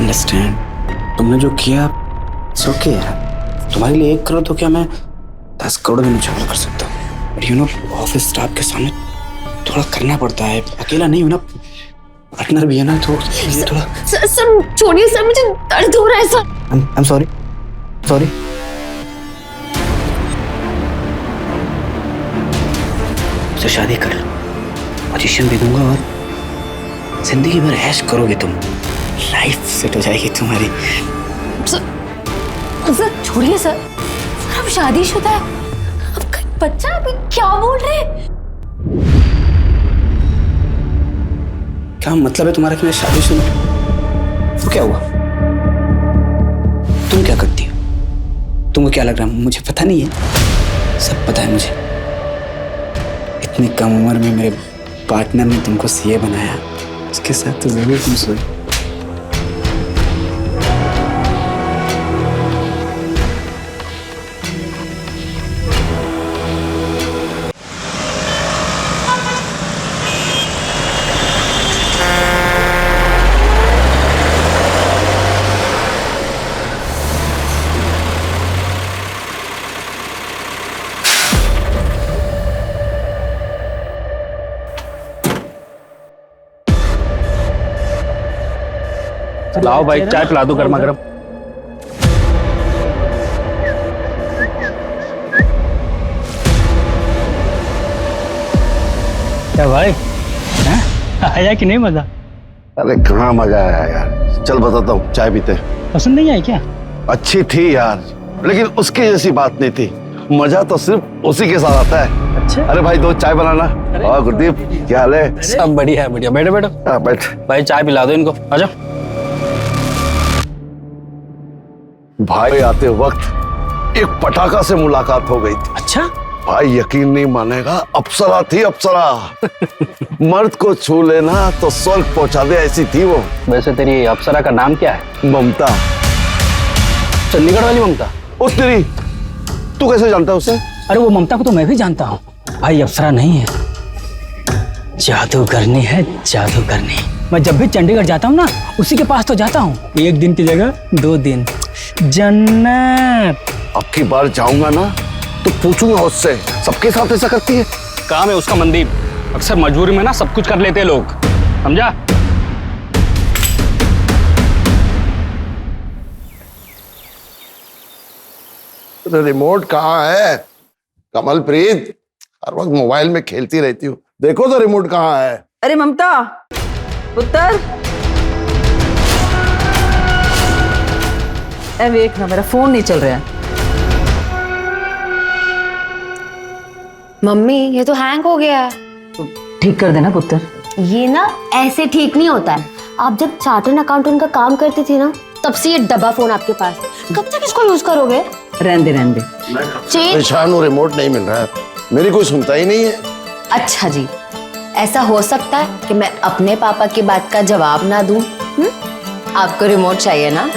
Understand, तुमने जो किया इट्स ओके यार। तुम्हारे लिए 1 करोड़ तो क्या, मैं 10 करोड़ भी मुझे कर सकता हूँ। But you know, office staff के सामने थोड़ा करना पड़ता है। अकेला नहीं हूँ ना, पार्टनर भी है ना, तो ये थोड़ा। सर छोड़िए सर, मुझे दर्द हो रहा है sir. I am sorry, sorry. तो शादी कर लो, पोजीशन भी दूंगा और जिंदगी भर ऐश करोगे तुम, लाइफ सेट हो जाएगी तुम्हारी। सर छोड़िए सर, अब शादीशुदा है, अब बच्चा, अभी क्या बोल रहे हैं? क्या मतलब है तुम्हारा कि मैं शादीशुदा? तो क्या हुआ? तुम क्या करती हो? तुमको क्या लग रहा है मुझे पता नहीं है? सब पता है मुझे। इतनी कम उम्र में मेरे पार्टनर ने तुमको सीए बनाया, उसके साथ तो जरूर तुम सोई। लाओ भाई, चाय पिला दो गर्मा गर्म। क्या भाई, आया कि नहीं मजा? अरे कहाँ मजा आया यार। चल बताता हूँ, चाय पीते। पसंद नहीं आई क्या? अच्छी थी यार, लेकिन उसकी जैसी बात नहीं थी। मजा तो सिर्फ उसी के साथ आता है। अच्छा। अरे भाई 2 चाय बनाना। और गुरदीप क्या हाल है? सब बढ़िया है, बढ़िया। बैठो बैठो। हाँ बैठ। भाई चाय पिला दो इनको, आजा। भाई आते वक्त एक पटाखा से मुलाकात हो गई थी। अच्छा। भाई यकीन नहीं मानेगा, अप्सरा थी अप्सरा। मर्द को छू लेना तो स्वर्ग पहुंचा दे ऐसी थी वो। वैसे तेरी अप्सरा का नाम क्या है? ममता। चंडीगढ़ वाली ममता? उस तेरी, तू कैसे जानता है उसे? अरे वो ममता को तो मैं भी जानता हूँ भाई, अप्सरा नहीं है, जादूगरनी है, जादूगरनी। मैं जब भी चंडीगढ़ जाता हूँ ना, उसी के पास तो जाता हूँ। 1 दिन की जगह 2 दिन। जन्नत। अब की बार जाऊंगा ना तो पूछूंगा उससे, सबके साथ ऐसा करती है? काम है उसका मनदीप, अक्सर मजबूरी में ना सब कुछ कर लेते हैं लोग, समझा? रिमोट कहाँ है कमलप्रीत? हर वक्त मोबाइल में खेलती रहती हूँ, देखो तो रिमोट कहाँ है। अरे ममता पुत्र, देख ना मेरा फोन नहीं चल रहा है। मम्मी ये तो हैंग हो गया है। तो ठीक कर देना पुत्र। ये ना ऐसे ठीक नहीं होता है। आप जब चार्टर्ड अकाउंटेंट का काम करती थी ना, तब से ये डब्बा फोन आपके पास। कब तक इसको यूज करोगे? रहने दे। परेशान हूँ, रिमोट नहीं मिल रहा है, मेरी कोई सुनता ही नहीं है। अच्छा जी, ऐसा हो सकता है कि मैं अपने पापा की बात का जवाब ना दूं? आपको रिमोट चाहिए ना?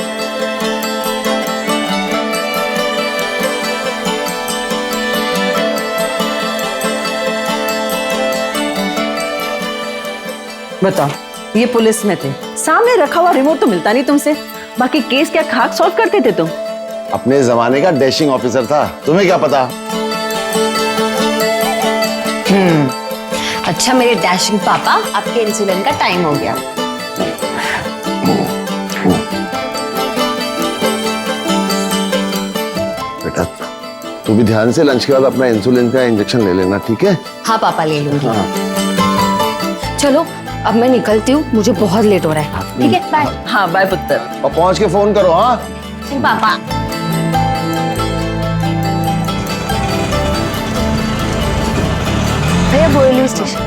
बताओ, ये पुलिस में थे, सामने रखा हुआ रिमोट तो मिलता नहीं तुमसे, बाकी केस क्या खाक सॉल्व करते थे तुम? अपने जमाने का डैशिंग ऑफिसर था, तुम्हें क्या पता? अच्छा मेरे डैशिंग पापा, आपके इंसुलिन का टाइम हो गया। बेटा तू भी ध्यान से लंच के बाद अपना इंसुलिन का इंजेक्शन ले लेना, ठीक है? हाँ पापा ले लूंगी। हाँ। चलो अब मैं निकलती हूँ, मुझे बहुत लेट हो रहा है। ठीक है, बाय। हाँ बाय पुत्र। और पहुंच के फोन करो। हाँ पापा। भैया बोरिवली स्टेशन।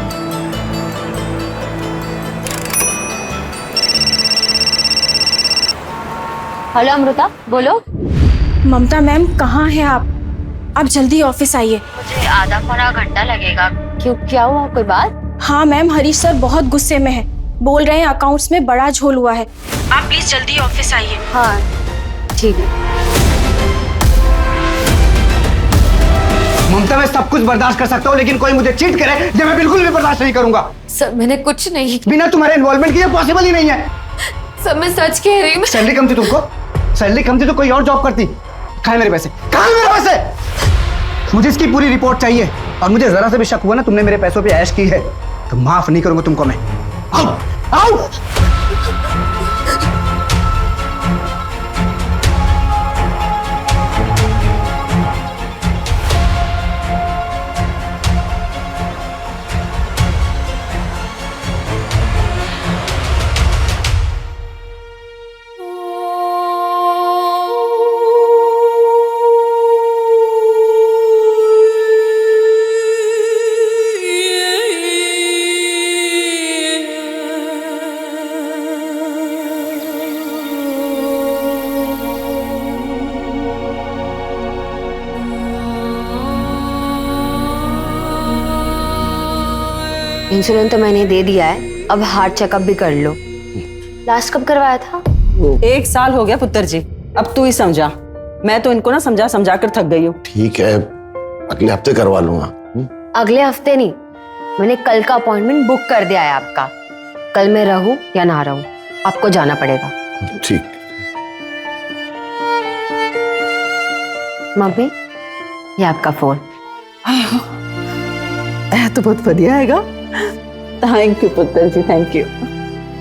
हेलो अमृता, बोलो। ममता मैम कहाँ हैं आप? आप जल्दी ऑफिस आइए। मुझे आधा पौना घंटा लगेगा। क्यों, क्या हुआ, कोई बात? हाँ मैम, हरीश सर बहुत गुस्से में है, बोल रहे हैं अकाउंट्स में बड़ा झोल हुआ है। आप प्लीज जल्दी ऑफिस आइए। हाँ ठीक है। ममता मैं सब कुछ बर्दाश्त कर सकता हूँ, लेकिन कोई मुझे चीट करे ये मैं बिल्कुल भी बर्दाश्त नहीं करूंगा। सर मैंने कुछ नहीं। बिना तुम्हारे इन्वॉल्वमेंट के ये पॉसिबल ही नहीं है। सब मैं सच कह रही हूँ। सैलरी कम थी तुमको? सैलरी कम थी तो कोई और जॉब करती। कहाँ है मेरे पैसे? कहाँ है मेरे पैसे? मुझे इसकी पूरी रिपोर्ट चाहिए, और मुझे जरा से भी शक हुआ ना तुमने मेरे पैसों पे ऐश की है तो माफ नहीं करूंगा तुमको मैं। आओ, आओ। इंसुलिन तो मैंने दे दिया है, अब हार्ट चेकअप भी कर लो। लास्ट कब करवाया था? 1 साल हो गया पुत्र जी, अब तू ही समझा। मैं तो इनको ना समझा समझा कर थक गई हूँ। ठीक है, अगले हफ्ते करवा लूंगा। अगले हफ्ते नहीं, मैंने कल का अपॉइंटमेंट बुक कर दिया है आपका। कल मैं रहूं या ना रहूं, आपको जाना पड़ेगा। ठीक। मम्मी, ये आपका फोन। तो बहुत बढ़िया हैगा। थैंक यू पुत्र जी, थैंक यू।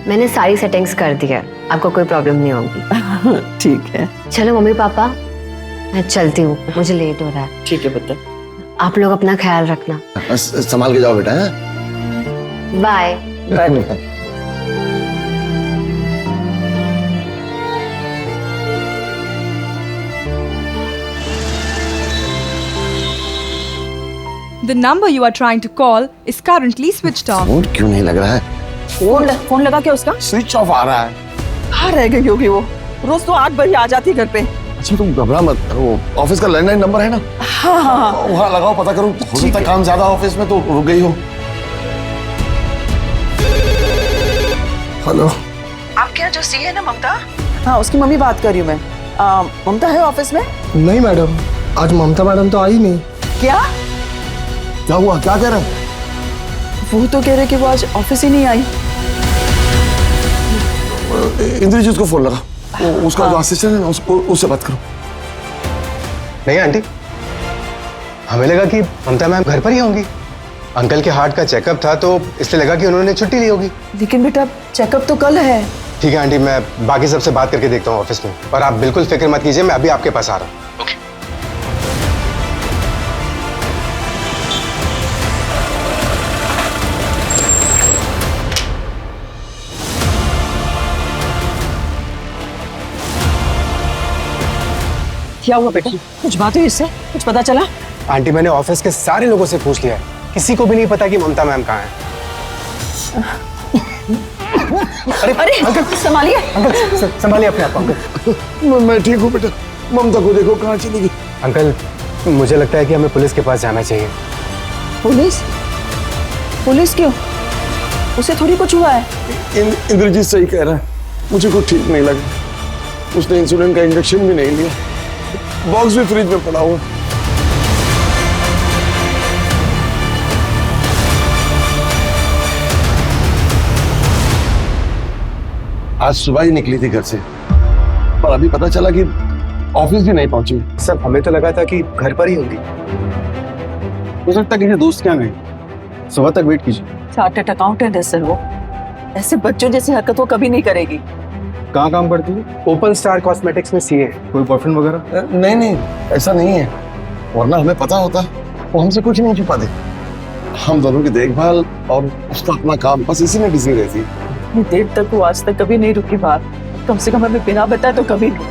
मैंने सारी सेटिंग्स कर दी है, आपको कोई प्रॉब्लम नहीं होगी। ठीक है। चलो मम्मी पापा, मैं चलती हूँ, मुझे लेट हो रहा है। ठीक है पुत्र। आप लोग अपना ख्याल रखना। संभाल के जाओ बेटा। हैं? Bye. Bye. The number you are trying to call is currently switched off. Phone क्यों नहीं लग रहा है? फोन लगा क्या उसका? स्विच ऑफ आ रहा है। कहाँ रह गई होगी वो? रोज तो 8 बजे आ जाती घर पे। अच्छा तुम घबरा मत, वो ऑफिस का लैंडलाइन नंबर है ना? हाँ। वहाँ लगाओ, पता करो, हो सकता है काम ज्यादा ऑफिस में तो रुक गई हो। हेलो, आपके यहाँ जो सी है ना ममता, हाँ उसकी मम्मी बात कर रही हूँ मैं। ममता है ऑफिस में? नहीं मैडम, आज ममता मैडम तो आई नहीं। क्या? क्या हुआ, क्या कह रहे हैं? वो तो कह रहे कि वो आज ऑफिस ही नहीं आई। इंद्रजीत को फोन लगा, उसका जो असिस्टेंट है ना, उससे बात करो। नहीं आंटी, हमें लगा कि ममता मैम घर पर ही होंगी। अंकल के हार्ट का चेकअप था तो इसलिए लगा कि उन्होंने छुट्टी ली होगी। लेकिन बेटा चेकअप तो कल है। ठीक है आंटी, मैं बाकी सबसे बात करके देखता हूँ ऑफिस में, और आप बिल्कुल फिक्र मत कीजिए, मैं अभी आपके पास आ रहा हूँ। क्या हुआ बेटा? कुछ बात हुई इससे? कुछ पता चला? आंटी मैंने ऑफिस के सारे लोगों से पूछ लिया है, किसी को भी नहीं पता कि ममता मैम कहाँ है। अरे अंकल संभालिए। अंकल संभालिए अपने आप को अंकल। मैं ठीक हूँ बेटा, ममता को देखो कहाँ चली गई। अंकल मुझे लगता है कि हमें पुलिस के पास जाना चाहिए। पुलिस? पुलिस क्यों? उसे थोड़ी कुछ हुआ है। इंद्रजीत सही कह रहा है, मुझे कुछ ठीक नहीं लगा। उसने इंसुलिन का इंजेक्शन भी नहीं लिया, बॉक्स भी फ्रिज में पड़ा हुआ। आज सुबह ही निकली थी घर से, पर अभी पता चला कि ऑफिस भी नहीं पहुंची। सर हमें तो लगा था कि घर पर ही होगी। हो सकता है किसी दोस्त के यहाँ गई, सुबह तक वेट कीजिए। चार्टर्ड अकाउंटेंट है सर वो, ऐसे बच्चों जैसी हरकत वो कभी नहीं करेगी। कहाँ काम करती है? ओपन स्टार कॉस्मेटिक्स में सीए। कोई बॉयफ्रेंड वगैरह? नहीं नहीं, ऐसा नहीं है, वरना हमें पता होता, वो हमसे कुछ नहीं छुपा दे। हम दोनों की देखभाल और उसका अपना काम, बस इसी में बिजी रहती। इतनी देर तक वो आज तक कभी नहीं रुकी बात, कम से कम हमें बिना बताए तो कभी नहीं।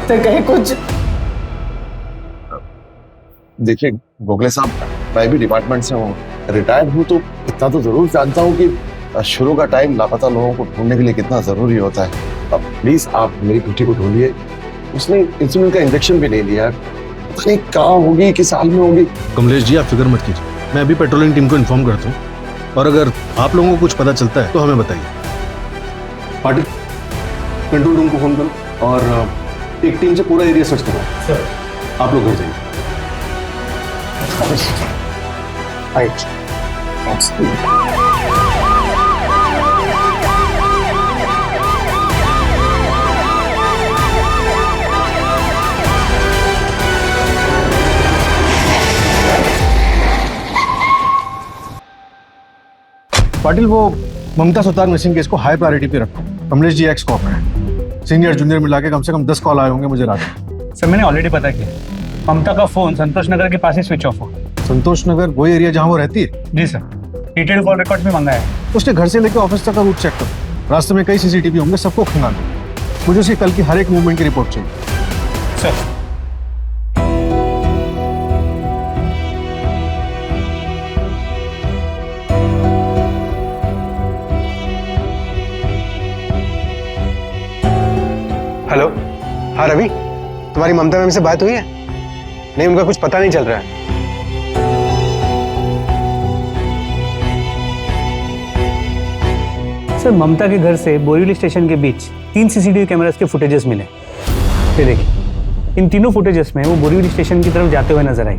तो कहे कुछ। देखिए गोखले साहब, मैं भी डिपार्टमेंट से हूँ, रिटायर्ड हूँ, तो इतना तो जरूर जानता हूँ कि शुरू का टाइम लापता लोगों को ढूंढने के लिए कितना जरूरी होता है। अब प्लीज आप मेरी बेटी को ढूंढिए, उसने इंसुलिन का इंजेक्शन भी नहीं लिया, पता नहीं कहाँ होगी, किस हाल में होगी। कमलेश जी आप फिक्र मत कीजिए, मैं अभी पेट्रोलिंग टीम को इन्फॉर्म करता हूँ, और अगर आप लोगों को कुछ पता चलता है तो हमें बताइए। पाटिल कंट्रोल रूम को फोन करो और एक टीम से पूरा एरिया सर्च करो। आप लोग घर जाइए। पाटिल वो ममता सुतार मिसिंग केस को हाई प्रायोरिटी पे रखो। कमलेश जी एक्स कॉप है, सीनियर जूनियर मिला के कम से कम 10 कॉल आए होंगे मुझे रात में। सर मैंने ऑलरेडी पता किया, ममता का फोन संतोष नगर के पास ही स्विच ऑफ हो। संतोष नगर वही एरिया जहाँ वो रहती है? जी सर, डिटेल कॉल रिकॉर्ड में मंगाया है। उसके घर से लेकर ऑफिस तक का रूट चेक करो, रास्ते में कई सीसीटीवी होंगे, सबको खंगालो। मुझे उसकी कल की हर एक मूवमेंट की रिपोर्ट चाहिए। सर हेलो, हाँ रवि, तुम्हारी ममता मैम से बात हुई है? नहीं, उनका कुछ पता नहीं चल रहा है। सर ममता के घर से बोरीवली स्टेशन के बीच 3 सीसीटीवी कैमरास के फुटेजेस मिले। ये देखिए, इन तीनों फुटेजेस में वो बोरीवली स्टेशन की तरफ जाते हुए नजर आई,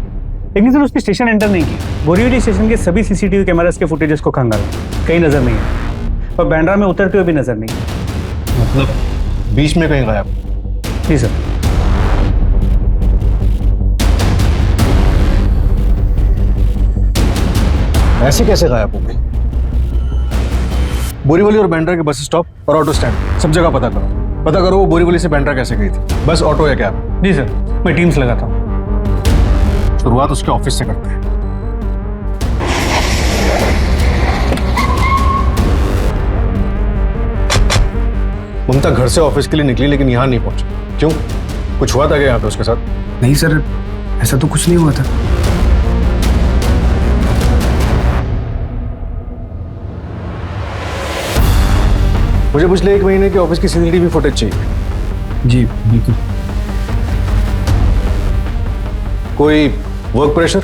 लेकिन सर उसने स्टेशन एंटर नहीं किया। बोरीवली स्टेशन के सभी सीसीटीवी कैमरास के फुटेजेस को खंगाला, कहीं नजर नहीं है, और बैंड्रा में उतरते हुए भी नजर नहीं है। मतलब बीच में कहीं गायब? जी सर। ऐसे कैसे गायब हो गई? बोरीवली और बैंड्रा के बस स्टॉप और ऑटो स्टैंड सब जगह पता करो वो बोरीवली से बैंड्रा कैसे गई थी, बस ऑटो या कैब? जी सर, मैं टीम्स लगाता हूँ। शुरुआत उसके ऑफिस से करते हैं। ममता घर से ऑफिस के लिए निकली लेकिन यहाँ नहीं पहुंची, क्यों? कुछ हुआ था क्या यहाँ पे उसके साथ? नहीं सर, ऐसा तो कुछ नहीं हुआ था। मुझे पिछले 1 महीने के ऑफिस की सीसीटीवी फुटेज चाहिए। जी बिल्कुल। कोई वर्क प्रेशर?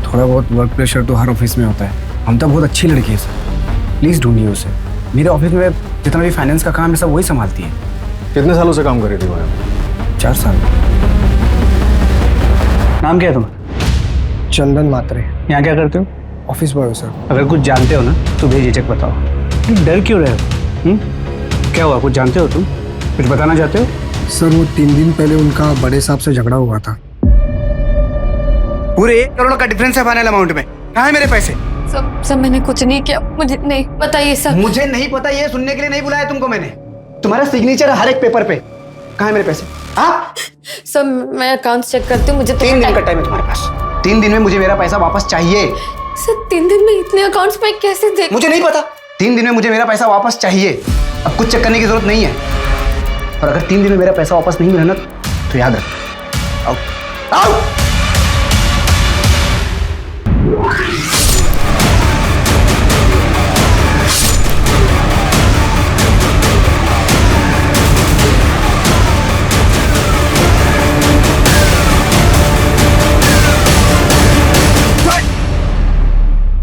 थोड़ा बहुत वर्क प्रेशर तो हर ऑफिस में होता है। हम तो बहुत अच्छी लड़की है सर, प्लीज ढूंढिए उसे। मेरे ऑफिस में जितना भी फाइनेंस का काम है सब वही संभालती है। कितने सालों से काम कर रही थी वो यहाँ? 4 साल। नाम क्या है तुम्हारा? चंदन मात्रे। यहाँ क्या करते हो? ऑफिस बॉय हो सर। अगर कुछ जानते हो ना तो बेझिझक बताओ। डर क्यों रहे हो? क्या हुआ, कुछ जानते हो तुम? कुछ बताना चाहते हो? सर वो 3 दिन पहले उनका बड़े साहब से झगड़ा हुआ था। पूरे 1 करोड़ का डिफरेंस है फाइनल अमाउंट में। कहाँ है मेरे पैसे? सब मैंने कुछ नहीं किया, मुझे नहीं बताइए सर। मुझे नहीं पता, ये सुनने के लिए नहीं बुलाया तुमको मैंने। तुम्हारा सिग्नेचर है हर एक पेपर पे। कहाँ है मेरे पैसे? हाँ सर मैं अकाउंट चेक करती हूँ, मुझे 3 दिन का टाइम है तुम्हारे पास। 3 दिन में मुझे मेरा पैसा वापस चाहिए। सर 3 दिन में इतने अकाउंट्स में कैसे देख? मुझे नहीं पता। 3 दिन में मुझे मेरा पैसा वापस चाहिए। अब कुछ चेक करने की जरूरत नहीं है। और अगर 3 दिन में मेरा पैसा वापस नहीं मिला ना तो याद रख। आओ आओ।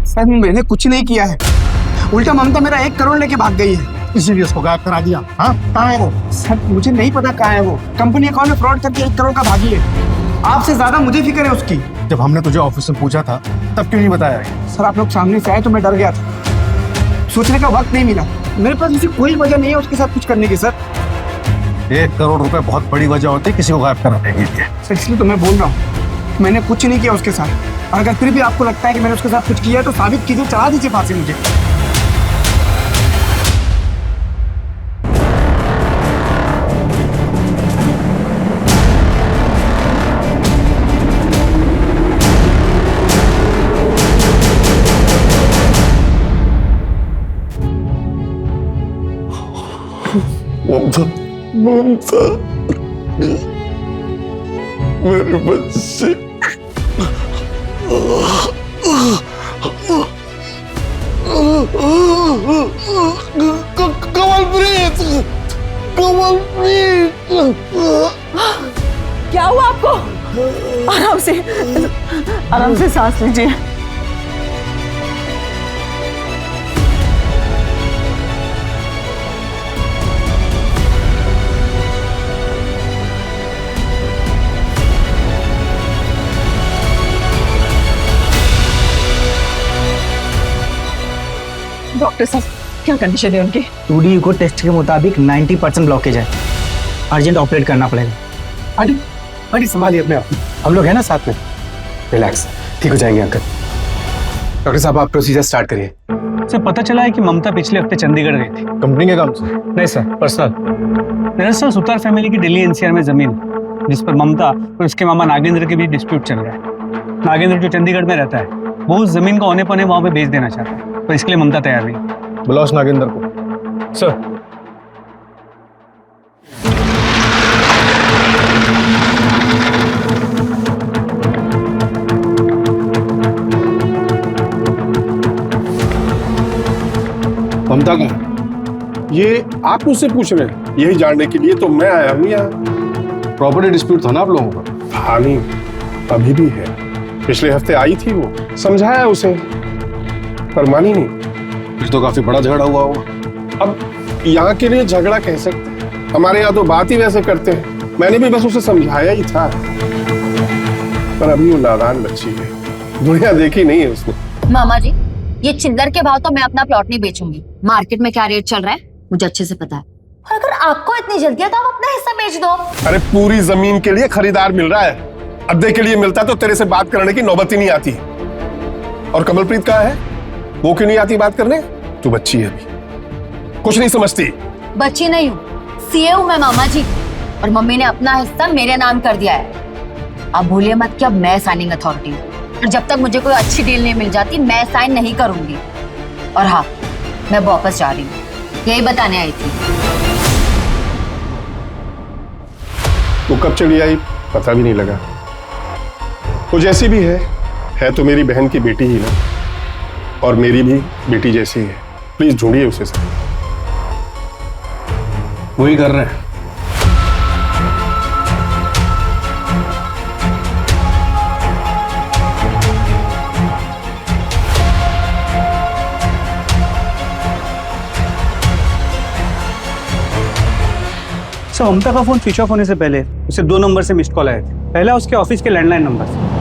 सर मैंने कुछ नहीं किया है, उल्टा ममता मेरा 1 करोड़ लेके भाग गई है। इसीलिए उसको गायब करा दिया। हाँ, कहाँ है वो? सर मुझे नहीं पता कहाँ है वो। कंपनी अकाउंट में फ्रॉड करके 1 करोड़ का भागी है। आपसे ज्यादा मुझे फिक्र है उसकी। जब हमने तुझे ऑफिस में पूछा था तब क्यों नहीं बताया? सर आप लोग सामने से आए तो मैं डर गया था, सोचने का वक्त नहीं मिला। मेरे पास ऐसी कोई वजह नहीं है उसके साथ कुछ करने की सर। 1 करोड़ रुपए बहुत बड़ी वजह होती है किसी को गायब कराने के लिए। सर इसलिए तो मैं बोल रहा हूँ, मैंने कुछ नहीं किया उसके साथ। और अगर फिर भी आपको लगता है कि मैंने उसके साथ कुछ किया है तो साबित कीजिए, चढ़ा दीजिए फांसी मुझे। ममता मेरे बच्चे। कमलप्रीत, कमलप्रीत। क्या हुआ आपको? आराम से सांस लीजिए। डॉक्टर साहब क्या कंडीशन है उनकी? 2D को टेस्ट के मुताबिक 90% ब्लॉकेज है, अर्जेंट ऑपरेट करना पड़ेगा। आंटी संभालिए अपने आप, हम लोग हैं ना साथ में। रिलैक्स, ठीक हो जाएंगे अंकल। डॉक्टर साहब आप प्रोसीजर स्टार्ट करिए। सर पता चला है कि ममता पिछले हफ्ते चंडीगढ़ गई थी। कंपनी के काम से? नहीं सर, पर्सनल। दरअसल सुतार फैमिली की दिल्ली एनसीआर में जमीन है, जिस पर ममता और उसके मामा नागेंद्र के बीच डिस्प्यूट चल रहा है। नागेंद्र जो चंडीगढ़ में रहता है, वो उस जमीन को औने पौने वहां पे बेच देना चाहता है, पर इसके लिए ममता तैयार नहीं। बुलाओ उस नागेंद्र को। सर। ममता का ये आप मुझसे पूछ रहे हैं? यही जानने के लिए तो मैं आया हूँ यहाँ। प्रॉपर्टी डिस्प्यूट था ना आप लोगों का? हाँ नहीं, अभी भी है। पिछले हफ्ते आई थी वो, समझाया उसे पर मानी नहीं। फिर तो काफी बड़ा झगड़ा हुआ होगा। अब यहाँ के लिए झगड़ा कह सकते हैं, हमारे यहाँ तो बात ही वैसे करते हैं। मैंने भी बस उसे समझाया ही था, पर अभी वो नादान बच्ची है, दुनिया देखी नहीं है उसने। मामा जी, ये चिल्लर के भाव तो मैं अपना प्लॉट नहीं बेचूंगी। मार्केट में क्या रेट चल रहा है मुझे अच्छे से पता है, और अगर आपको इतनी जल्दी है तो आप अपना हिस्सा बेच दो। अरे पूरी जमीन के लिए खरीदार मिल रहा है, अद्दे के लिए मिलता तो तेरे से बात करने की नौबत ही नहीं आती। और कमलप्रीत कहाँ है? वो क्यों नहीं आती बात करने? तू बच्ची है अभी, कुछ नहीं समझती। बच्ची नहीं हूँ, सीए हूँ मैं मामा जी, और मम्मी ने अपना हिस्सा मेरे नाम कर दिया है। अब भूलिए मत कि अब मैं साइनिंग अथॉरिटी हूँ, और जब तक मुझे कोई अच्छी डील नहीं मिल जाती मैं साइन नहीं करूंगी। और हाँ, मैं वापस जा रही हूँ, यही बताने आई थी। वो कब चली आई पता भी नहीं लगा। वो जैसी भी है तो मेरी बहन की बेटी ही ना, और मेरी भी बेटी जैसी है। प्लीज ढूंढिए उसे। वही कर रहे हैं। सर ममता का फोन स्विच ऑफ होने से पहले उसे 2 नंबर से मिस्ड कॉल आए थे। पहला उसके ऑफिस के लैंडलाइन नंबर से,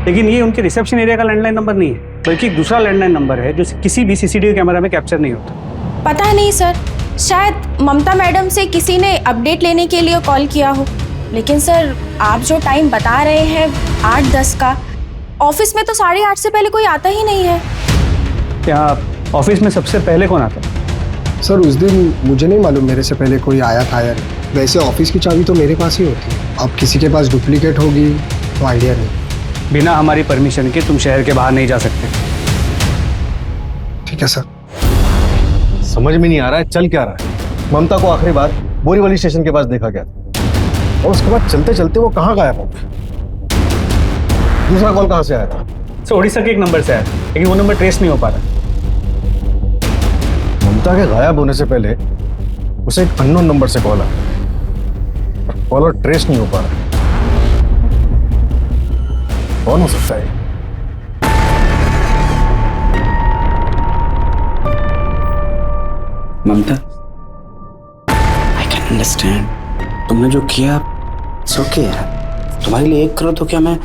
लेकिन ये उनके रिसेप्शन एरिया का लैंडलाइन नंबर नहीं है, बल्कि एक दूसरा लैंडलाइन नंबर है जो किसी भी सीसीटीवी कैमरा में कैप्चर नहीं होता। पता नहीं सर, शायद ममता मैडम से किसी ने अपडेट लेने के लिए कॉल किया हो। लेकिन सर आप जो टाइम बता रहे हैं 8-10 का, ऑफिस में तो 8:30 से पहले कोई आता ही नहीं है। क्या ऑफिस में सबसे पहले कौन आता है? सर उस दिन मुझे नहीं मालूम मेरे से पहले कोई आया था यार। वैसे ऑफिस की चाबी तो मेरे पास ही होती है, अब किसी के पास डुप्लीकेट होगी तो आइडिया नहीं। बिना हमारी परमिशन के तुम शहर के बाहर नहीं जा सकते। ठीक है सर। समझ में नहीं आ रहा है चल क्या रहा है। ममता को आखिरी बार बोरीवली स्टेशन के पास देखा गया था, और उसके बाद चलते चलते वो कहाँ गायब हो गया। दूसरा कॉल कहाँ से आया था? सर उड़ीसा के एक नंबर से आया, लेकिन वो नंबर ट्रेस नहीं हो पा रहा। ममता के गायब होने से पहले उसे एक अननोन नंबर से कॉल आया, कॉलर ट्रेस नहीं हो पा रहा। कौन हो सकता है? ममता, आई कैन अंडरस्टैंड। तुमने जो किया सो किया यार। तुम्हारे लिए 1 करोड़ तो क्या मैं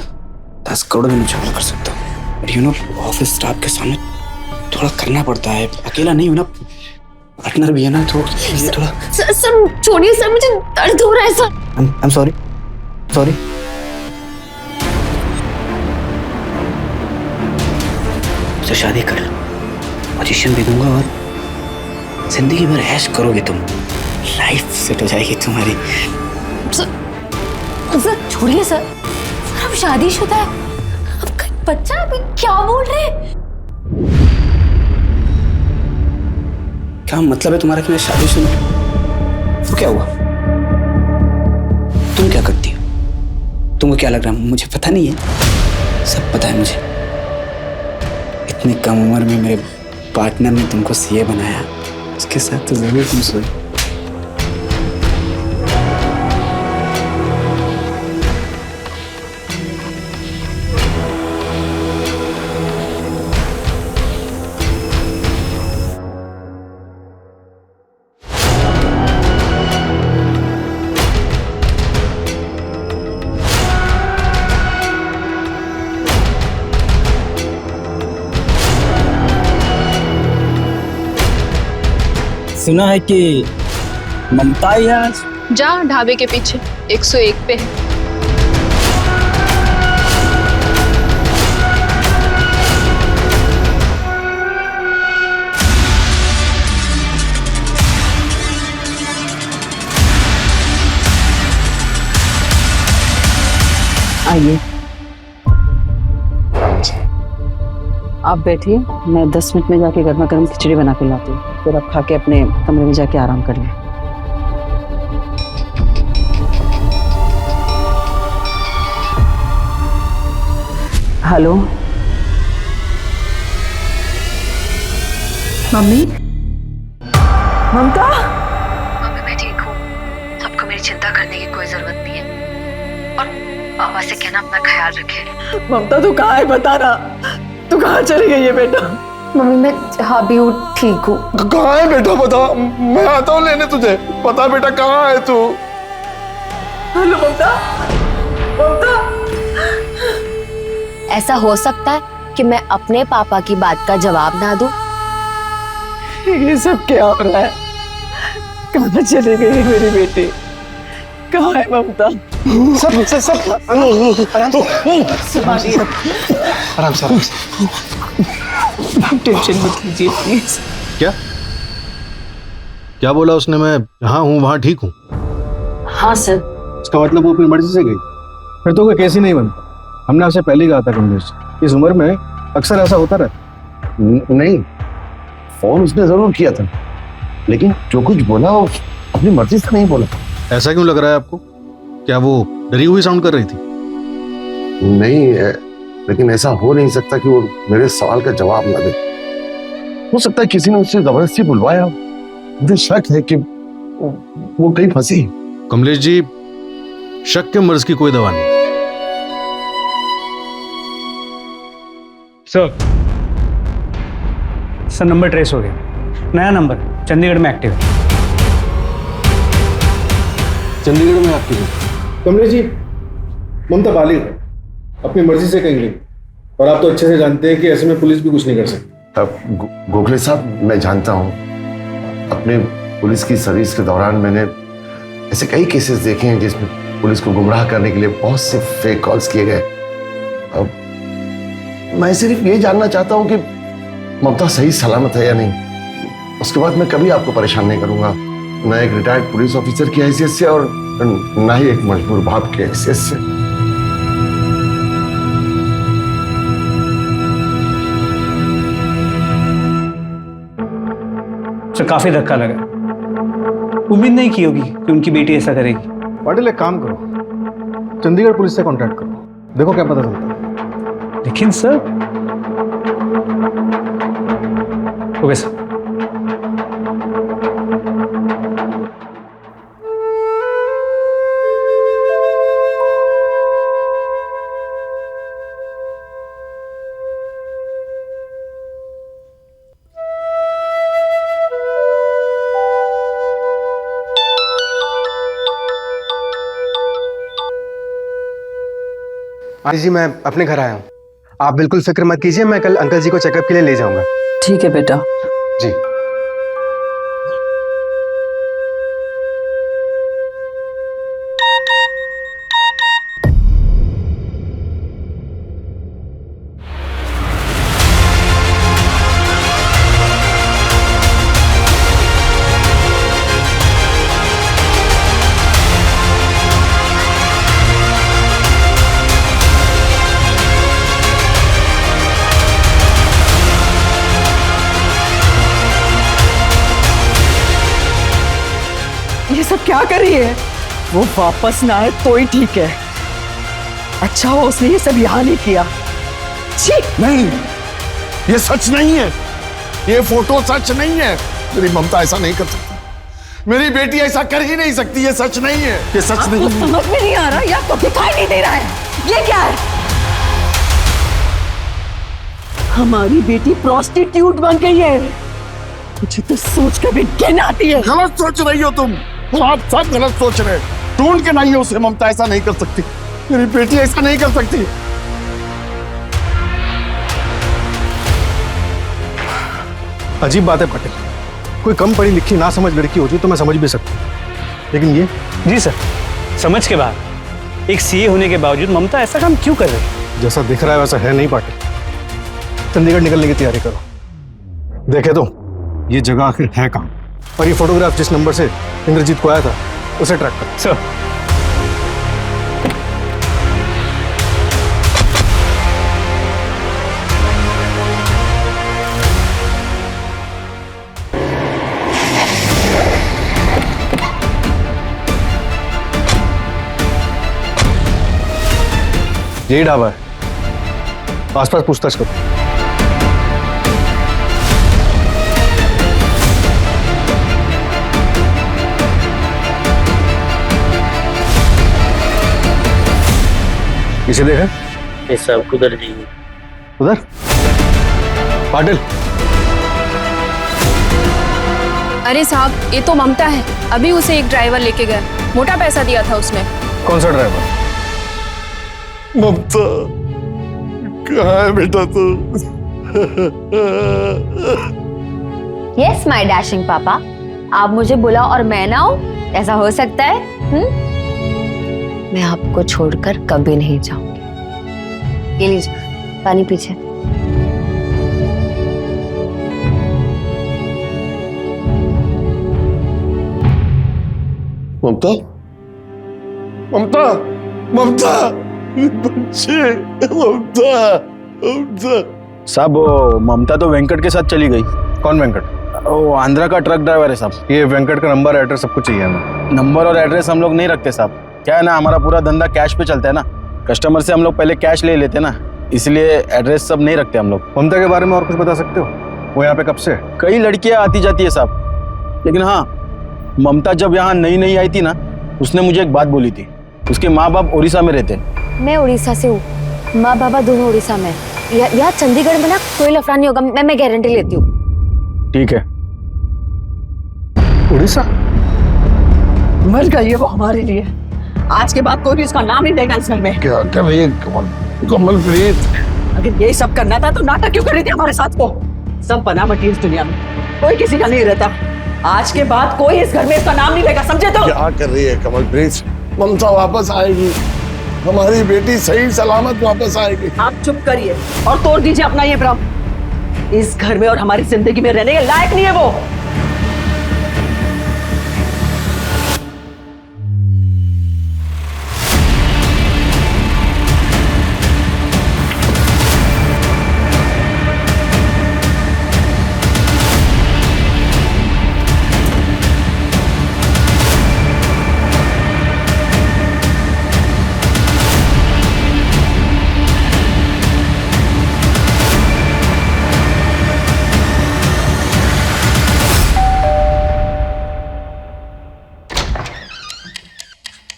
10 करोड़ भी नहीं कर सकता। But you know, office staff के सामने थोड़ा करना पड़ता है। अकेला नहीं हूं ना, पार्टनर भी है ना, तो ये थोड़ा। सर छोड़िए सर, मुझे दर्द हो रहा है सर। I am sorry. तो शादी कर लो, पोजीशन भी दूंगा और जिंदगी भर ऐश करोगे तुम। लाइफ सेट हो जाएगी तुम्हारी। सर छोड़िए सर, अब शादीशुदा है, अब बच्चा। अभी क्या बोल रहे हैं? क्या मतलब है तुम्हारा कि मैं शादीशुदा? तो क्या हुआ? तुम क्या करती हो? तुमको क्या लग रहा है मुझे पता नहीं है? सब पता है मुझे। इतनी कम उम्र में मेरे पार्टनर ने तुमको सीए बनाया, उसके साथ तो जरूर तुम सोई। सुना है कि ममता ही है आज। जा ढाबे के पीछे 101 पे है। आइए, आप बैठिए, मैं 10 मिनट में जाके गर्मा गर्म खिचड़ी बना के लाती हूँ, फिर आप खा के अपने कमरे में जाके आराम कर लें। हेलो मम्मी, ममता। मम्मी मैं ठीक हूँ, आपको मेरी चिंता करने की कोई जरूरत नहीं है और पापा से कहना अपना ख्याल रखे। ममता तू कहाँ है, बता रहा, तू कहाँ चली गई है बेटा? मम्मी मैं जहाँ भी हूँ ठीक हूँ। कहाँ है बेटा बता, मैं आता हूँ लेने तुझे। बता बेटा कहाँ है तू? हेलो ममता, ममता। ऐसा हो सकता है कि मैं अपने पापा की बात का जवाब ना दूं? ये सब क्या हो रहा है? कहाँ चली गई है मेरी बेटी? कहाँ है ममता? सब आराम से टेंशन मत लीजिए प्लीज। क्या क्या बोला उसने? मैं जहाँ हूँ वहाँ ठीक हूँ? हाँ सर। इसका मतलब वो अपनी मर्जी से गई? फिर तो कोई केस ही नहीं बनता। हमने आपसे पहले ही कहा था कमलेश, इस उम्र में अक्सर ऐसा होता रहता। नहीं, फोन उसने जरूर किया था, लेकिन जो कुछ बोला वो अपनी मर्जी से नहीं बोला। ऐसा क्यों लग रहा है आपको? क्या वो डरी हुई साउंड कर रही थी? नहीं, लेकिन ऐसा हो नहीं सकता कि वो मेरे सवाल का जवाब ना दे। हो सकता है किसी ने उससे जबरदस्ती बुलवाया। मुझे शक है कि वो कहीं फंसी। कमलेश जी, शक के मर्ज की कोई दवा नहीं। सर नंबर ट्रेस हो गया, नया नंबर चंडीगढ़ में एक्टिव है। चंडीगढ़ में एक्टिव है? कमलेश जी, ममता बालिग है, अपनी मर्जी से कहीं गई, और आप तो अच्छे से जानते हैं कि ऐसे में पुलिस भी कुछ नहीं कर सकती। गोखले साहब, मैं जानता हूँ, अपने पुलिस की सर्विस के दौरान मैंने ऐसे कई केसेस देखे हैं जिसमें पुलिस को गुमराह करने के लिए बहुत से फेक कॉल्स किए गए। अब मैं सिर्फ ये जानना चाहता हूँ कि ममता सही सलामत है या नहीं। उसके बाद मैं कभी आपको परेशान नहीं करूंगा, न एक रिटायर्ड पुलिस ऑफिसर की हैसियत से और न ही एक मजबूर बाप की हैसियत से। सर काफी धक्का लगा, उम्मीद नहीं की होगी कि उनकी बेटी ऐसा करेगी। पाटिल, एक काम करो, चंडीगढ़ पुलिस से कांटेक्ट करो, देखो क्या पता चलता है। लेकिन सर, ओके सर। आंटी जी, मैं अपने घर आया हूँ, आप बिल्कुल फिक्र मत कीजिए, मैं कल अंकल जी को चेकअप के लिए ले जाऊंगा। ठीक है बेटा। जी। ये सब क्या कर रही है? वो वापस ना आए तो ही ठीक है। अच्छा हो उसने ये सब यहाँ नहीं किया। छी! नहीं, ये सच नहीं है, ये फोटो सच नहीं है। मेरी ममता ऐसा नहीं कर सकती, मेरी बेटी ऐसा कर ही नहीं सकती, ये सच नहीं है, ये सच नहीं है। समझ में नहीं आ रहा या तो दिखाई नहीं दे रहा है, ये क्या है? हमारी बेटी प्रोस्टिट्यूट बन गई है, मुझे तो सोच कर भी घिन आती है। गलत सोच रही हो तुम, आप सब गलत सोच रहे हैं। ढूंढ के लाइए उसे, ममता ऐसा नहीं कर सकती, मेरी बेटी ऐसा नहीं कर सकती। अजीब बात है पाटिल, कोई कम पढ़ी लिखी ना समझ लड़की होती तो मैं समझ भी सकता, लेकिन ये। जी सर, समझ के बाद एक सीए होने के बावजूद ममता ऐसा काम क्यों कर रही है? जैसा दिख रहा है वैसा है नहीं पाटिल। चंडीगढ़ निकलने की तैयारी करो, देखे तो ये जगह आखिर है कहाँ, और ये फोटोग्राफ जिस नंबर से इंद्रजीत को आया था उसे ट्रैक करो। सर यही ढाबा है, आसपास पूछताछ करो। इसे देखा सब उधर जाइए। उधर पाटिल। अरे साहब, ये तो ममता है, अभी उसे एक ड्राइवर लेके गया, मोटा पैसा दिया था उसने। कौन सा ड्राइवर? ममता कहाँ है बेटा तू? यस माय डैशिंग पापा, आप मुझे बुलाओ और मैं ना आऊं, ऐसा हो सकता है? मैं आपको छोड़कर कभी नहीं जाऊंगी। ये लीजिए पानी पीछे। ममता, ममता, ममता, बच्चे, ममता, ममता। साहब वो ममता तो वेंकट के साथ चली गई। कौन वेंकट? वो आंध्रा का ट्रक ड्राइवर है साहब। ये वेंकट का नंबर एड्रेस सब कुछ चाहिए हमें। नंबर और एड्रेस हम लोग नहीं रखते साहब। क्या है ना, हमारा पूरा धंधा कैश पे चलता है ना, कस्टमर से हम लोग पहले कैश ले लेते ना, इसलिए एड्रेस सब नहीं रखते हम लोग। ममता के बारे में और कुछ बता सकते हो? वो यहाँ पे कब से? कई लड़कियां आती जाती है साहब, लेकिन हाँ, ममता जब यहाँ नई नई आई थी ना, उसने मुझे एक बात बोली थी। उसके माँ बाप उड़ीसा में रहते हैं। मैं उड़ीसा से हूँ, माँ बाबा दोनों उड़ीसा में। यहाँ चंडीगढ़ में ना कोई लफड़ा नहीं होगा, मैं गारंटी लेती हूँ। ठीक है। उड़ीसा मर गई है वो हमारे लिए। आज के बाद कोई भी उसका नाम नहीं देगा इस घर में। क्या क्या भैया, कमलप्रीत, अगर यही सब करना था तो नाटक क्यों कर रही थी हमारे साथ? को सब बना बटी इस दुनिया में, कोई किसी का नहीं रहता। आज के बाद कोई इस घर में इसका नाम नहीं लेगा, समझे? तो क्या कर रही है कमलप्रीत? ममता वापस आएगी, हमारी बेटी सही सलामत वापस आएगी। आप चुप करिए और तोड़ दीजिए अपना ये भ्रम। इस घर में और हमारी जिंदगी में रहने के लायक नहीं है वो।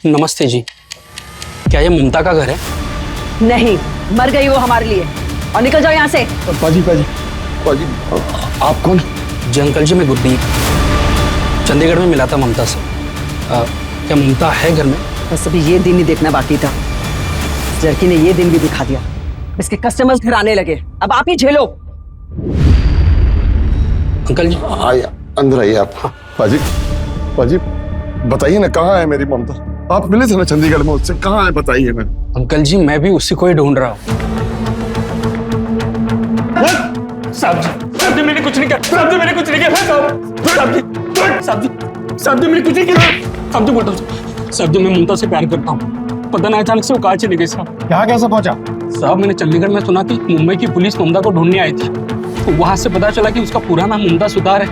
नमस्ते जी, क्या ये ममता का घर है? नहीं, मर गई वो हमारे लिए। और निकल जाओ यहाँ से। पाजी पाजी पाजी, आप कौन? जी अंकल जी, मैं गुरदीप, चंडीगढ़ में मिला था ममता से। क्या ममता है घर में? बस अभी ये दिन ही देखना बाकी था। इस लड़की ने ये दिन भी दिखा दिया। इसके कस्टमर्स घर आने लगे, अब आप ही झेलो। अंकल जी आइए, अंदर आइए आप। पाजी पाजी, बताइए ना, कहाँ है मेरी ममता? आप मिले थे ना चंडीगढ़ में उससे, कहाँ है बताइए ना। अंकल जी, मैं भी उसी को ही ढूंढ रहा हूँ। साहब जी मैंने कुछ नहीं किया। साहब जी मैंने कुछ नहीं किया। साहब जी मैंने कुछ नहीं किया। साहब जी बोल रहा हूँ, साहब जी मैं ममता से प्यार करता हूँ। पता नहीं अचानक से वो कहाँ चली गई साहब। यहाँ कैसे पहुंचा? साहब मैंने चंडीगढ़ में सुना कि मुंबई की पुलिस ममता को ढूंढने आई थी, तो वहां से पता चला कि उसका पूरा नाम ममता सुतार है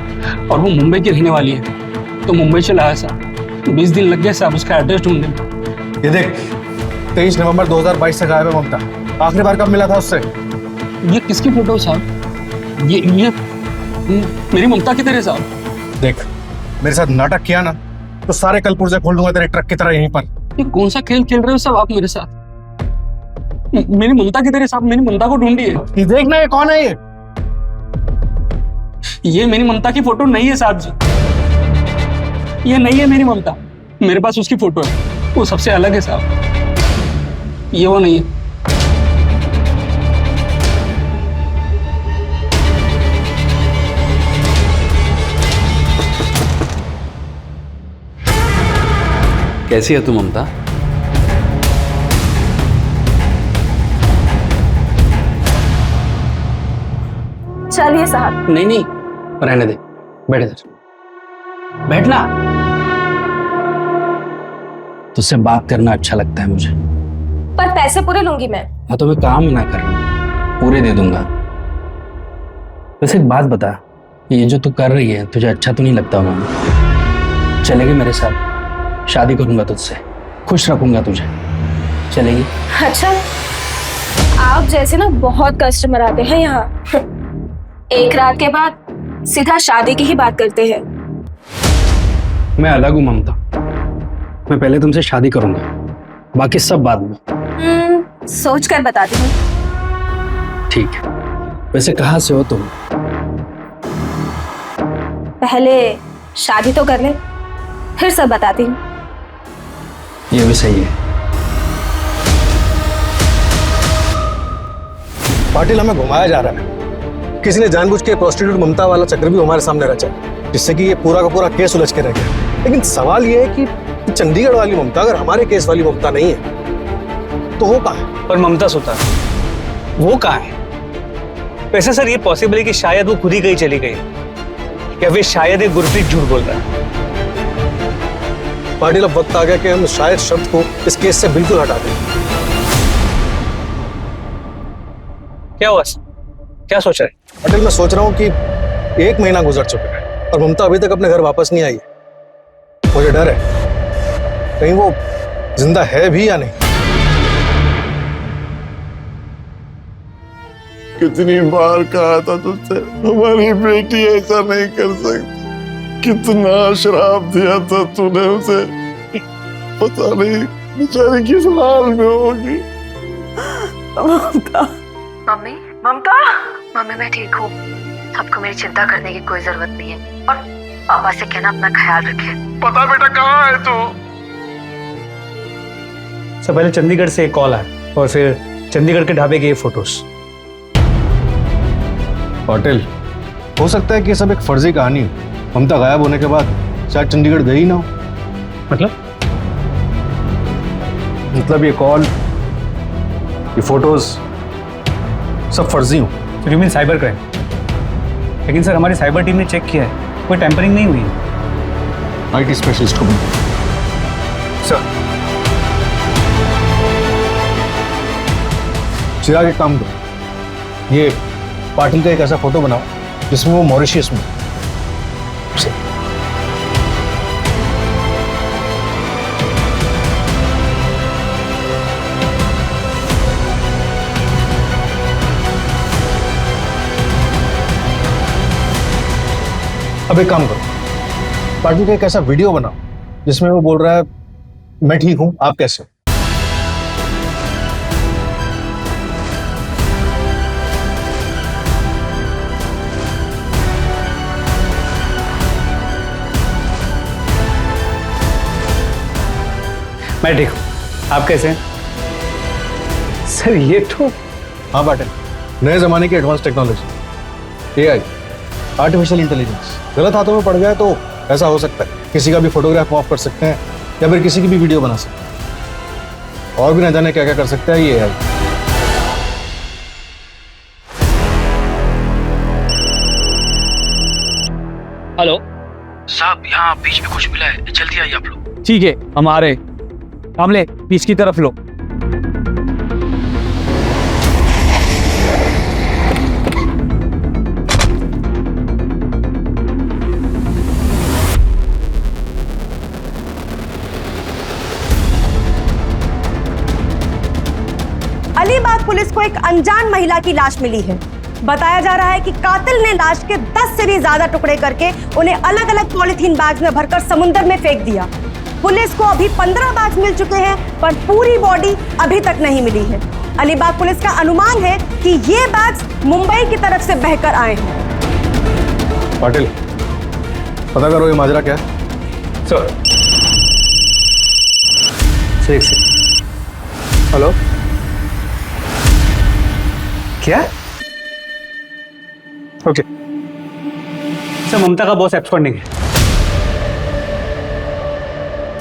और वो मुंबई की रहने वाली है। तो मुंबई से लाया साहब, 20 दिन लग गए साहब उसका एड्रेस ढूंढने में। ये देख, 23 नवंबर 2022 से गायब है ममता। आखिरी बार कब मिला था उससे? ये किसकी फोटो साहब? ये मेरी ममता किधर है साहब? देख, मेरे साथ नाटक किया ना तो सारे कल पुर्जे खोल दूंगा तेरे ट्रक की तरह यहीं पर। ये कौन सा खेल खेल रहे हो साहब आप मेरे साथ? मेरी ममता किधर है साहब? मेरी ममता को ढूंढिए। ये देख ना, ये कौन है? ये मेरी ममता की फोटो नहीं है साहब जी, ये नहीं है मेरी ममता। मेरे पास उसकी फोटो है, वो सबसे अलग है साहब, ये वो नहीं है। कैसी है तू ममता? चलिए साहब। नहीं नहीं, रहने दे, बैठ इधर, बैठना। तुझसे बात करना अच्छा लगता है मुझे। पर पैसे पूरे लूंगी मैं। हाँ तो मैं काम ना कर, पूरे दे दूंगा। वैसे एक बात बता, ये जो तू कर रही है तुझे अच्छा तो नहीं लगता? मामा चलेगी मेरे साथ? शादी करूंगा तुझसे, खुश रखूंगा तुझे, चलेगी? अच्छा, आप जैसे ना बहुत कस्टमर आते हैं यहाँ। एक रात के बाद सीधा शादी की ही बात करते हैं। मैं अलग हूँ ममता, मैं पहले तुमसे शादी करूंगा, बाकी सब बाद में। सोच कर बताती हूँ। ठीक है, वैसे कहाँ से हो तुम? पहले शादी तो कर ले, फिर सब बताती हूँ। ये भी सही है। पाटिल, हमें घुमाया जा रहा है। किसी ने जानबूझ के प्रोस्टिट्यूट ममता वाला चक्र भी हमारे सामने रचा, जिससे कि ये पूरा का पूरा केस उलझ के रह गया। लेकिन सवाल ये है कि चंडीगढ़ वाली ममता अगर हमारे केस वाली ममता नहीं है तो वो कहाँ है? पर ममता सुतार वो कहाँ है? वैसे सर ये पॉसिबल है कि शायद वो खुद ही कहीं चली गई, या फिर शायद ये गुरप्रीत झूठ बोल रहा है। पाटिल, अब वक्त आ गया कि हम शायद शब्द को इस केस से बिल्कुल हटा दें। क्या हुआ? क्या सोच रहे? पाटिल, मैं सोच रहा हूँ कि 1 महीना गुजर चुका है और ममता अभी तक अपने घर वापस नहीं आई है। मुझे डर है कहीं वो जिंदा है भी या नहीं। कितनी बार कहा था तुझसे हमारी बेटी ऐसा नहीं कर सकती। कितना श्राप दिया था तूने उसे। पता नहीं बेचारी किस हाल में होगी। ममता मम्मी, ममता, मम्मी मैं ठीक हूँ, आपको मेरी चिंता करने की कोई जरूरत नहीं है। और पापा से कहना अपना ख्याल रखे। पता बेटा कहाँ है तू? सब पहले चंडीगढ़ से एक कॉल आया और फिर चंडीगढ़ के ढाबे के ये फोटोज। पाटिल, हो सकता है कि सब एक फर्जी कहानी हो। ममता गायब होने के बाद शायद चंडीगढ़ गई ना हो। मतलब ये कॉल, ये फोटोज सब फर्जी हो। You mean cyber crime? लेकिन सर हमारी साइबर टीम ने चेक किया है, कोई टेम्परिंग नहीं हुई है। IT स्पेशलिस्ट को बुलाओ। सर चिराग, एक काम करो, ये पाटिल का एक ऐसा फोटो बनाओ जिसमें वो मॉरिशियस में। अब एक काम करो, पाटिल का एक ऐसा वीडियो बनाओ जिसमें वो बोल रहा है मैं ठीक हूं, आप कैसे हो? मैं ठीक हूँ, आप कैसे हैं? सर ये तो हाँ पाटिल, नए जमाने की advance technology, AI, artificial intelligence गलत हाथों में पड़ गया तो ऐसा हो सकता है। किसी का भी फोटोग्राफ ऑफ कर सकते हैं या फिर किसी की भी वीडियो बना सकते हैं, और भी ना जाने क्या क्या कर सकता है ये AI। हेलो साहब, यहाँ बीच में कुछ मिला है, जल्दी आइए आप लोग। ठीक है, हम आ रहे। कामले, बीच की तरफ लो। अलीबाग पुलिस को एक अनजान महिला की लाश मिली है। बताया जा रहा है कि कातिल ने लाश के 10 से भी ज्यादा टुकड़े करके उन्हें अलग अलग पॉलीथीन बैग्स में भरकर समुद्र में फेंक दिया। पुलिस को अभी 15 बैग्स मिल चुके हैं, पर पूरी बॉडी अभी तक नहीं मिली है। अलीबाग पुलिस का अनुमान है कि ये बैग्स मुंबई की तरफ से बहकर आए हैं। पाटिल, पता करो ये माजरा क्या है। सर हेलो, क्या? ओके सर, ममता का बॉस एब्सकॉन्डिंग है।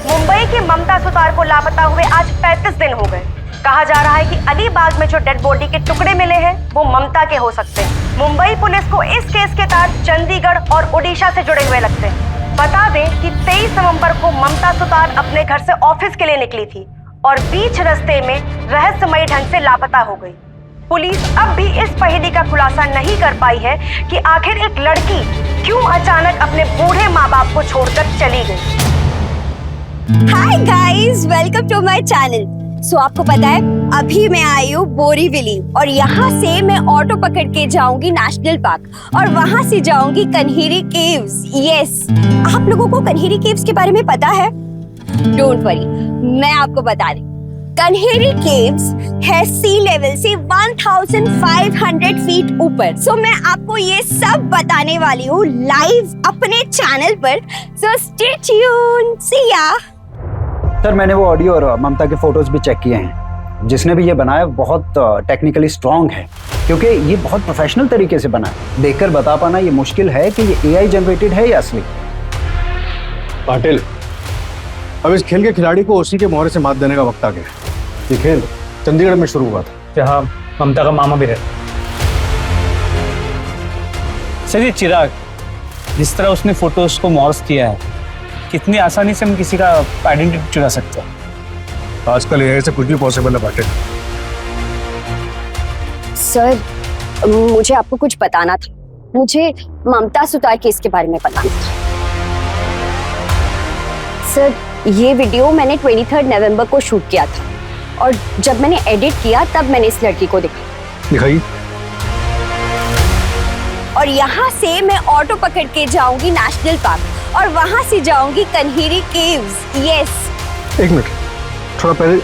मुंबई की ममता सुतार को लापता हुए आज 35 दिन हो गए। कहा जा रहा है कि अलीबाग में जो डेड बॉडी के टुकड़े मिले हैं वो ममता के हो सकते हैं। मुंबई पुलिस को इस केस के तार चंडीगढ़ और ओडिशा से जुड़े हुए लगते हैं। बता दें कि 23 नवंबर को ममता सुतार अपने घर से ऑफिस के लिए निकली थी और बीच रास्ते में रहस्यमयी ढंग से लापता हो गई। पुलिस अब भी इस पहेली का खुलासा नहीं कर पाई है कि आखिर एक लड़की क्यों अचानक अपने बूढ़े माँ बाप को छोड़कर चली गई। Hi guys, welcome to my channel. So आपको पता है अभी मैं आई हूँ बोरीवली और यहाँ से मैं ऑटो पकड़ के जाऊंगी नेशनल पार्क और वहाँ से जाऊंगी कन्हेरी केव्स। यस, आप लोगों को कन्हेरी केव्स के बारे में पता है? डोंट वरी, मैं आपको बता दूं। कन्हेरी केव्स है सी लेवल से 1500 फीट ऊपर। सो मैं आपको ये सब बताने वाली हूँ लाइव अपने चैनल पर। सो स्टे ट्यून, सी या। सर मैंने वो ऑडियो और ममता के फोटोज भी चेक किए हैं। जिसने भी ये बनाया बहुत टेक्निकली स्ट्रांग है, क्योंकि ये बहुत प्रोफेशनल तरीके से बना है। देखकर बता पाना ये मुश्किल है कि ये एआई जनरेटेड है या असली। पाटिल, अब इस खेल के खिलाड़ी को उसी के मोहरे से मात देने का वक्त आ गया। ये खेल चंडीगढ़ में शुरू हुआ था, जहाँ ममता का मामा भी रहता। सर ये चिराग, जिस तरह उसने फोटोज को मॉर्फ किया है, कितनी आसानी से हम किसी का आइडेंटिटी चुरा सकते हैं। आजकल एआई से कुछ भी पॉसिबल है पाटिल। सर मुझे आपको कुछ बताना था। मुझे ममता सुतार केस के बारे में बताना था। सर ये वीडियो मैंने 23 नवंबर को शूट किया था और जब मैंने एडिट किया तब मैंने इस लड़की को देखा। दिखाइए। और यहाँ से मैं ऑटो पकड़ के जाऊंगी नेशनल पार्क और वहाँ से जाऊंगी कन्हेरी केव्स। यस। एक मिनट, थोड़ा पहले।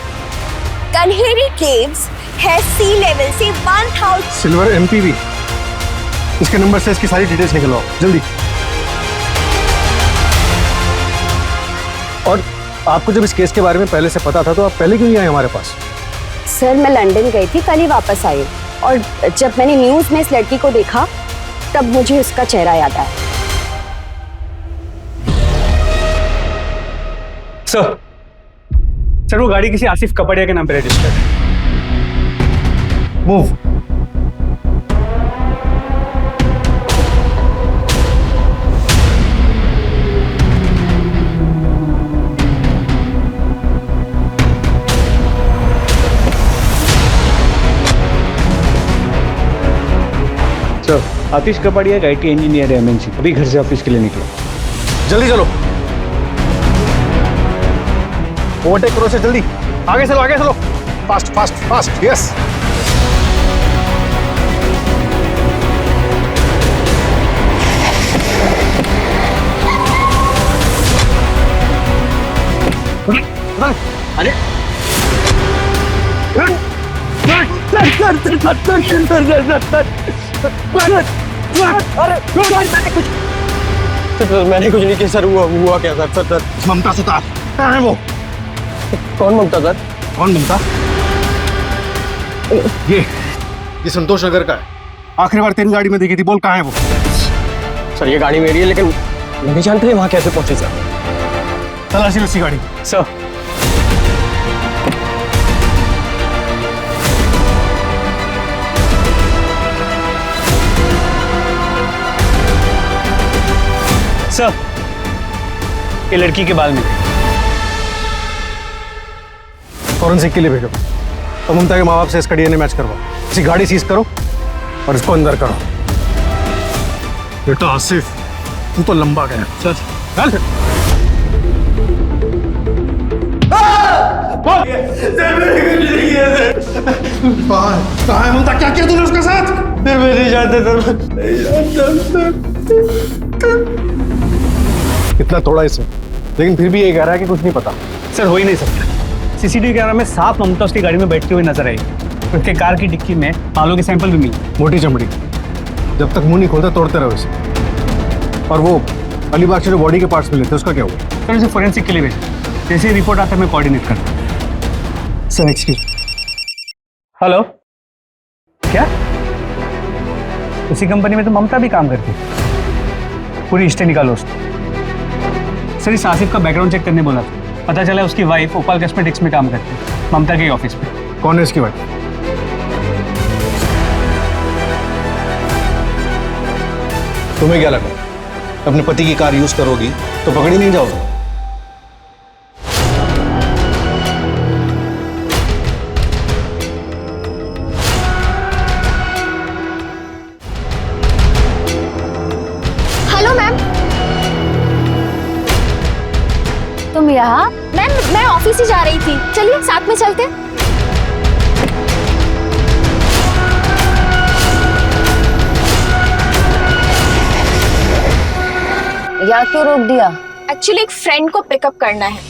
कन्हेरी केव्स है सी लेवल से 1000। सिल्वर एमपीवी, इसके नंबर से इसकी सारी डिटेल्स निकलवाओ जल्दी। और आपको जब इस केस के बारे में पहले से पता था तो आप पहले क्यों नहीं आए हमारे पास? सर मैं लंदन गई थी, कल ही वापस आई और जब मैंने न्यूज में इस लड़की को देखा तब मुझे उसका चेहरा याद आया। सर वो गाड़ी किसी आसिफ कपड़िया के नाम पे रजिस्टर्ड है। मूव। सर आतिश कपड़िया एक IT इंजीनियर है MNC, अभी घर से ऑफिस के लिए निकला। जल्दी चलो, ओवरटेक करो से जल्दी। आगे चलो, आगे चलो, फास्ट फास्ट फास्ट। यस। अरे मैंने कुछ नहीं किया सर। हुआ क्या सर? ममता सुतार कहाँ है वो? कौन ममता सर? कौन ममता? ये संतोष नगर का है। आखिरी बार तेरी गाड़ी में देखी थी, बोल कहाँ है वो? सर ये गाड़ी मेरी है, लेकिन नहीं जानते वहाँ कैसे पहुंचे सर। तलाशी उसी गाड़ी। सर ये लड़की के बाल में फॉरेंसिक के लिए भेजो और ममता के माँ बाप से इसका DNA मैच करवाओ। इसी गाड़ी सीज करो और इसको अंदर करो। बेटा आसिफ, तू तो लंबा गया। चल चल। कहाँ है ममता? क्या किया तूने उसके साथ? मैं नहीं जानता। इतना तोड़ा इसे, लेकिन फिर भी ये कह रहा है कि कुछ नहीं पता। सर हो ही नहीं सकता। CCTV कैमरा में साफ ममता उसकी गाड़ी में बैठती हुई नजर आई। उसके कार की डिक्की में बालों के सैंपल भी मिले। मोटी चमड़ी, जब तक मुंह नहीं खोलता तोड़ते रहो इसे। और वो अलीबाग से जो बॉडी के पार्ट्स मिले थे उसका क्या हुआ? सर इसे फोरेंसिक के लिए भेजा। जैसे ही रिपोर्ट आता है मैं कोऑर्डिनेट करता। Sir excuse. हेलो, क्या उसी कंपनी में तो ममता भी काम करती है? पूरी हिस्ट्री निकालो उसको। सर इस आसिफ का बैकग्राउंड चेक करने बोला था, पता चला उसकी वाइफ ओपाल कॉस्मेटिक्स में काम करती है, ममता के ऑफिस में। कौन है इसकी वाइफ? तुम्हें क्या लगा अपने पति की कार यूज करोगी तो पकड़ी नहीं जाओगे? Hello ma'am. तुम यहाँ? मैम मैं ऑफिस ही जा रही थी, चलिए साथ में चलते। यहाँ क्यों रोक दिया? एक्चुअली एक फ्रेंड को पिकअप करना है।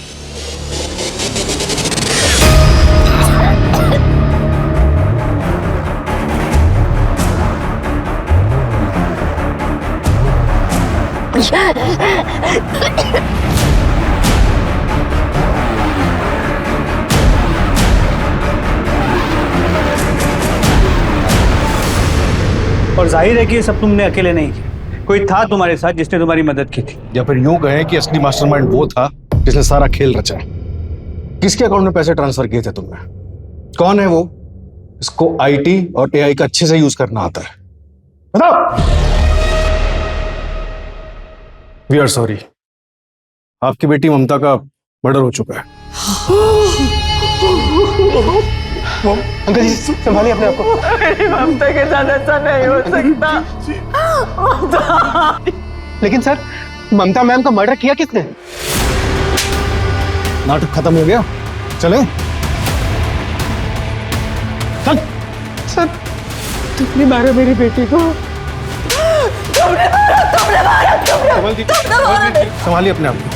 और जाहिर है कि ये सब तुमने अकेले नहीं किया, कोई था तुम्हारे साथ जिसने तुम्हारी मदद की थी। या फिर यूं कहें कि असली मास्टरमाइंड वो था जिसने सारा खेल रचा है। किसके अकाउंट में पैसे ट्रांसफर किए थे तुमने? कौन है वो? इसको आईटी और एआई का अच्छे से यूज करना आता है। बताओ। वी आर सॉरी, आपकी बेटी ममता का मर्डर हो चुका है। अंकल जी संभालिए अपने आप को। ममता के साथ ऐसा नहीं हो सकता। लेकिन सर, ममता मैम का मर्डर किया किसने? नाटक खत्म हो गया, चले। चल। सर, तुमने मारा मेरी बेटी को। तुमने मारा। संभालिए अपने आप को।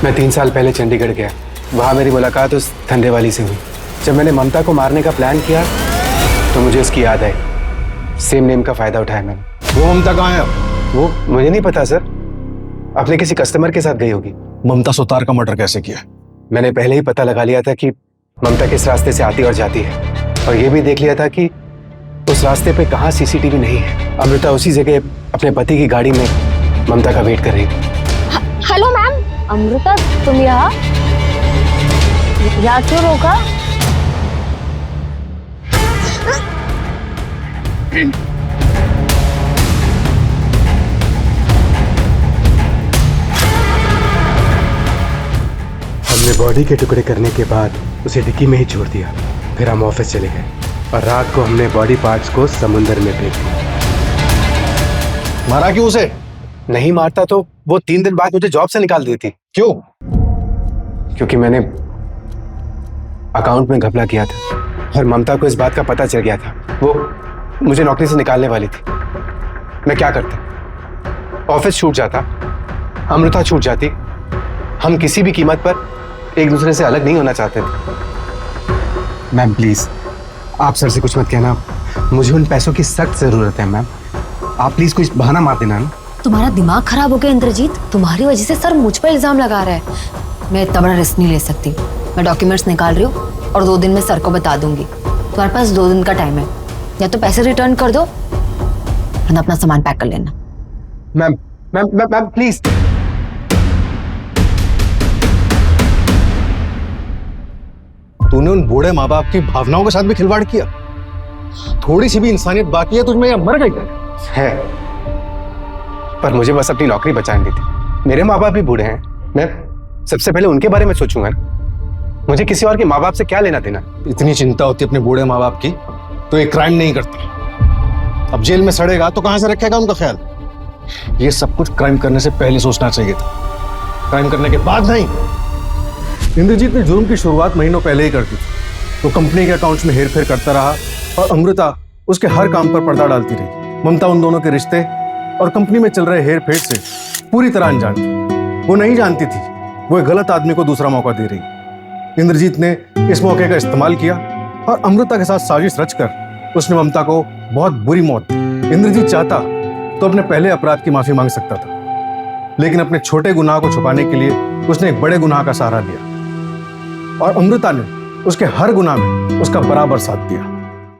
मैं 3 साल पहले चंडीगढ़ गया। वहाँ मेरी मुलाकात उस धंधे वाली से हुई। जब मैंने ममता को मारने का प्लान किया तो मुझे उसकी याद आई। सेम नेम का फायदा उठाया मैंने। वो ममता कहाँ है? वो मुझे नहीं पता सर, अपने किसी कस्टमर के साथ गई होगी। ममता सुतार का मर्डर कैसे किया? मैंने पहले ही पता लगा लिया था कि ममता किस रास्ते से आती और जाती है, और ये भी देख लिया था कि उस रास्ते पे कहाँ सीसीटीवी नहीं है। अमृता उसी जगह अपने पति की गाड़ी में ममता का वेट कर रही थी। Hello ma'am. अमृता, तुम यहाँ क्यों रोका? हमने बॉडी के टुकड़े करने के बाद उसे डिक्की में ही छोड़ दिया। फिर हम ऑफिस चले गए और रात को हमने बॉडी पार्ट्स को समुंदर में फेंक दिया। मारा क्यों उसे? नहीं मारता तो वो 3 दिन बाद मुझे जॉब से निकाल देती। क्यों? क्योंकि मैंने अकाउंट में घपला किया था और ममता को इस बात का पता चल गया था। वो मुझे नौकरी से निकालने वाली थी। मैं क्या करता? ऑफिस छूट जाता, अमृता छूट जाती। हम किसी भी कीमत पर एक दूसरे से अलग नहीं होना चाहते थे। मैम प्लीज, आप सर से कुछ मत कहना। मुझे उन पैसों की सख्त जरूरत है मैम। आप प्लीज कुछ बहाना मार देना ना। तुम्हारा दिमाग खराब हो गया इंद्रजीत। तुम्हारी वजह से सर मुझ पर इल्जाम लगा रहा है। मैं इतना बड़ा रिस्क नहीं ले सकती। मैं डॉक्यूमेंट्स निकाल रही हूँ और 2 दिन में सर को बता दूंगी। तुम्हारे पास 2 दिन का टाइम है, या तो पैसे रिटर्न कर दो वरना अपना सामान पैक कर लेना। Ma'am ma'am ma'am ma'am please. तूने उन बूढ़े माँ बाप की भावनाओं के साथ भी खिलवाड़ किया। थोड़ी सी भी इंसानियत बाकी है तुझमें या मर गई है? पर मुझे बस अपनी नौकरी बचानी थी। मेरे माँ बाप भी बूढ़े हैं, मैं सबसे पहले उनके बारे में सोचूंगा ना। मुझे किसी और के माँ बाप से क्या लेना देना। इतनी चिंता होती है अपने बूढ़े माँ बाप की तो एक क्राइम नहीं करता। अब जेल में सड़ेगा तो कहां से रखेगा उनका ख्याल? ये सब कुछ क्राइम करने से पहले सोचना चाहिए था, क्राइम करने के बाद नहीं। इंद्रजीत ने जुर्म की शुरुआत महीनों पहले ही कर दी। वो कंपनी के अकाउंट्स में हेरफेर करता रहा और अमृता उसके हर काम पर पर्दा डालती रही। ममता उन दोनों के रिश्ते और कंपनी में चल रहे हेर फेर से पूरी तरह अनजान थी। वो नहीं जानती थी वो एक गलत आदमी को दूसरा मौका दे रही। इंद्रजीत ने इस मौके का इस्तेमाल किया और अमृता के साथ साजिश रचकर उसने ममता को बहुत बुरी मौत दी। इंद्रजीत चाहता तो अपने पहले अपराध की माफी मांग सकता था, लेकिन अपने छोटे गुनाह को छुपाने के लिए उसने एक बड़े गुनाह का सहारा लिया और अमृता ने उसके हर गुनाह में उसका बराबर साथ दिया।